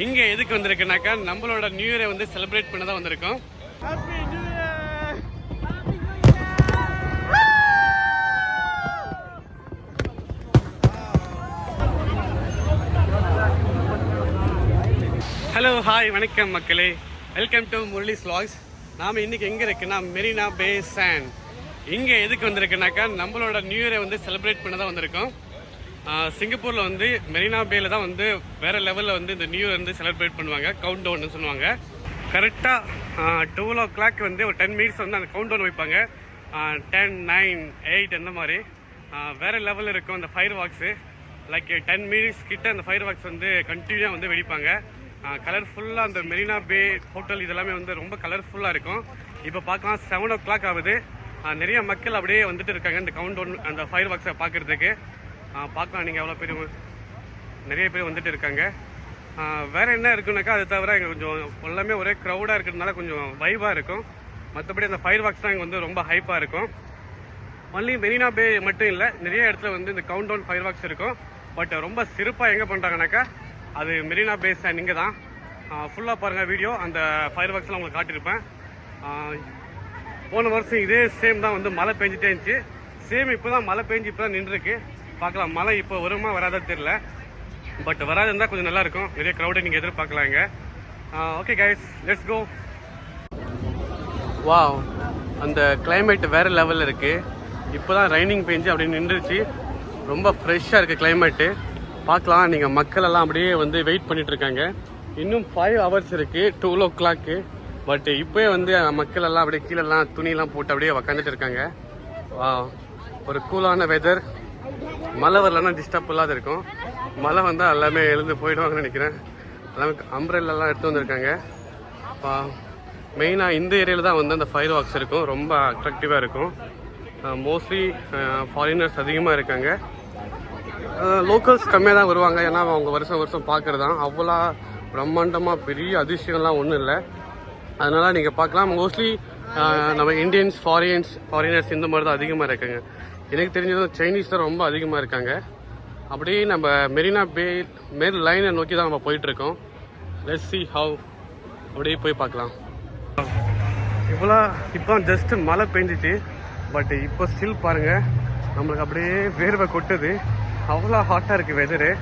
இங்கே எதுக்கு வந்திருக்குனாக்கா நம்மளோட நியூ இயரை வந்து செலிப்ரேட் பண்ண தான் வந்திருக்கோம். ஹலோ ஹாய் வணக்கம் மக்களே, வெல்கம் டு முரளிஸ் vlogs. நாம் இன்றைக்கி எங்கே இருக்குன்னா மெரினா பே சாண்ட். இங்கே எதுக்கு வந்திருக்குனாக்கா நம்மளோட நியூ இயரை வந்து செலிப்ரேட் பண்ண தான் வந்திருக்கோம். சிங்கப்பூரில் வந்து மெரினா பேயில் தான் வந்து வேறு லெவலில் வந்து இந்த நியூ இயர் வந்து செலிப்ரேட் பண்ணுவாங்க. கவுண்ட் டவுன்னு சொல்லுவாங்க. கரெக்டாக 12 o'clock வந்து ஒரு 10 minutes வந்து அந்த கவுண்ட் டவுன் வைப்பாங்க. 10, 9, 8 அந்த மாதிரி வேறு லெவலில் இருக்கும் அந்த ஃபயர் வாக்ஸு. லைக் 10 minutes கிட்ட அந்த ஃபயர் வாக்ஸ் வந்து கண்டினியூவாக வந்து வெடிப்பாங்க. கலர்ஃபுல்லாக அந்த மெரினா பே ஹோட்டல் இதெல்லாமே வந்து ரொம்ப கலர்ஃபுல்லாக இருக்கும். இப்போ பார்க்கலாம் 7 o'clock ஆகுது. நிறைய மக்கள் அப்படியே வந்துட்டு இருக்காங்க இந்த கவுண்ட் டவுன் அந்த ஃபயர் வாக்ஸை பார்க்குறதுக்கு. பார்க்கலாம் நீங்கள் எவ்வளோ பேர், நிறைய பேர் வந்துட்டு இருக்காங்க. வேறு என்ன இருக்குனாக்கா அது தவிர இங்கே கொஞ்சம் எல்லாமே ஒரே க்ரௌடாக இருக்கிறதுனால கொஞ்சம் வைபாக இருக்கும். மற்றபடி அந்த ஃபயர் வாக்ஸ் தான் இங்கே வந்து ரொம்ப ஹைப்பாக இருக்கும். ஒன்லி மெரினா பே மட்டும் இல்லை, நிறைய இடத்துல வந்து இந்த கவுண்ட் டவுன் ஃபயர் வாக்ஸ் இருக்கும். பட் ரொம்ப சிறப்பாக எங்கே பண்ணுறாங்கனாக்கா அது மெரினா பே சாண்ட் இங்கே தான். ஃபுல்லாக பாருங்கள் வீடியோ, அந்த ஃபயர் வாக்ஸ்லாம் உங்களுக்கு காட்டியிருப்பேன். போன வருஷம் இதே சேம் தான் வந்து மழை பெஞ்சிட்டே இருந்துச்சு. சேம் இப்போ தான் மழை பெஞ்சு இப்போ தான் நின்றுருக்கு. பார்க்கலாம் மழை இப்போ வருமா வராதா தெரியல. பட் வராது இருந்தால் கொஞ்சம் நல்லாயிருக்கும். நிறைய க்ரௌடை நீங்கள் எதிர்பார்க்கலாம் இங்கே. Okay guys, let's go. Wow, அந்த கிளைமேட் வேறு லெவலில் இருக்குது. இப்போ தான் ரைனிங் பெஞ்சு அப்படியே நின்றுச்சு. ரொம்ப ஃப்ரெஷ்ஷாக இருக்குது கிளைமேட்டு. பார்க்கலாம் நீங்கள் மக்கள் எல்லாம் அப்படியே வந்து வெயிட் பண்ணிகிட்ருக்காங்க. இன்னும் 5 hours இருக்குது 12 o'clock. பட் இப்போயே வந்து மக்கள் எல்லாம் அப்படியே கீழெல்லாம் துணியெல்லாம் போட்டு அப்படியே உக்காந்துட்டு இருக்காங்க. ஒரு கூலான வெதர். மழை வரலன்னா டிஸ்டர்ப் இல்லாத இருக்கும். மழை வந்தால் எல்லாமே எழுந்து போயிடுவாங்கன்னு நினைக்கிறேன். எல்லாமே அம்ப்ரெல்லாம் எடுத்து வந்திருக்காங்க. மெயினாக இந்த ஏரியாவில் தான் வந்து அந்த ஃபயர் வாக்ஸ் இருக்கும். ரொம்ப அட்ராக்டிவாக இருக்கும். மோஸ்ட்லி ஃபாரினர்ஸ் அதிகமாக இருக்காங்க. லோக்கல்ஸ் கம்மியாக தான் வருவாங்க. ஏன்னா அவங்க வருஷம் வருஷம் பார்க்குறது தான். அவ்வளோ பிரம்மாண்டமாக பெரிய அதிசயம்லாம் ஒன்றும் இல்லை. அதனால் நீங்கள் பார்க்கலாம். மோஸ்ட்லி நம்ம இந்தியன்ஸ், ஃபாரினர்ஸ் இந்த மாதிரி தான் அதிகமாக இருக்காங்க. எனக்கு தெரிஞ்சது சைனீஸ் தான் ரொம்ப அதிகமாக இருக்காங்க. அப்படியே நம்ம மெரினா பே மேல் லைனை நோக்கி தான் நம்ம போயிட்டுருக்கோம். Let's see how. அப்படியே போய் பார்க்கலாம். இவ்வளோ இப்போ ஜஸ்ட்டு மழை பெஞ்சிச்சு. பட் இப்போ ஸ்டில் பாருங்கள், நம்மளுக்கு அப்படியே வேர்வை கொட்டுது. அவ்வளோ ஹாட்டாக இருக்குது வெதரு.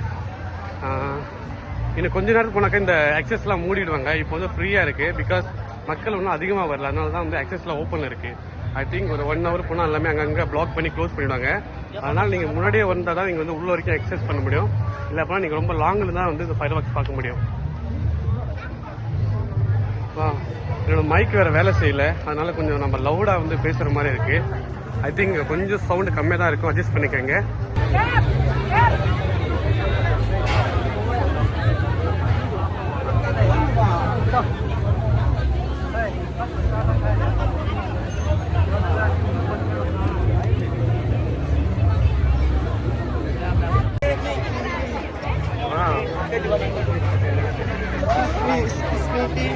இன்னும் கொஞ்ச நேரத்துக்கு போனாக்கா இந்த ஆக்சஸ்லாம் மூடிடுவாங்க. இப்போ வந்து ஃப்ரீயாக இருக்குது. பிகாஸ் மக்கள் ஒன்றும் அதிகமாக வரல. அதனால தான் வந்து ஆக்சஸ்லாம் ஓப்பனில் இருக்குது. ஐ திங்க் ஒரு 1 hour போனால் எல்லாமே அங்கங்கே பிளாக் பண்ணி க்ளோஸ் பண்ணிவிடுவாங்க. அதனால் நீங்கள் முன்னாடியே வந்தால் தான் நீங்கள் வந்து உள்ள வரைக்கும் ஆக்சஸ் பண்ண முடியும். இல்லை அப்படின்னா நீங்கள் ரொம்ப லாங்கில் தான் வந்து இந்த ஃபயர் வாக்ஸ் பார்க்க முடியும். என்னோட மைக் வேறு வேலை செய்யலை. அதனால் கொஞ்சம் நம்ம லவுடாக வந்து பேசுகிற மாதிரி இருக்குது. ஐ திங்க் கொஞ்சம் சவுண்டு கம்மியாக தான் இருக்கும். அட்ஜஸ்ட் பண்ணிக்கோங்க.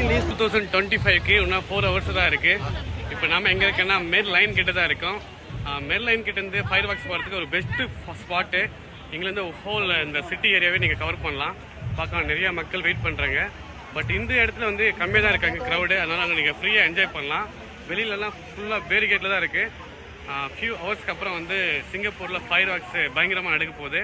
Release 2025 இன்னும் 4 hours தான் இருக்குது. இப்போ நாம் எங்கே இருக்கோன்னா மெர் லைன் கிட்ட தான் இருக்கோம். மெர் லைன் கிட்டேருந்து ஃபயர் வாக்ஸ் போகிறதுக்கு ஒரு பெஸ்ட்டு ஸ்பாட்டு. இங்கேருந்து ஹோல் இந்த சிட்டி ஏரியாவே நீங்கள் கவர் பண்ணலாம். பார்க்கலாம் நிறையா மக்கள் வெயிட் பண்ணுறாங்க. பட் இந்த இடத்துல வந்து கம்மியாக தான் இருக்காங்க க்ரௌடு. அதனால் அங்கே நீங்கள் ஃப்ரீயாக என்ஜாய் பண்ணலாம். வெளியிலலாம் ஃபுல்லாக பேரிகேட்டில் தான் இருக்குது. ஃபியூ ஹவர்ஸ்க்கு அப்புறம் வந்து சிங்கப்பூரில் ஃபயர் வாக்ஸ் பயங்கரமாக நடக்க போகுது.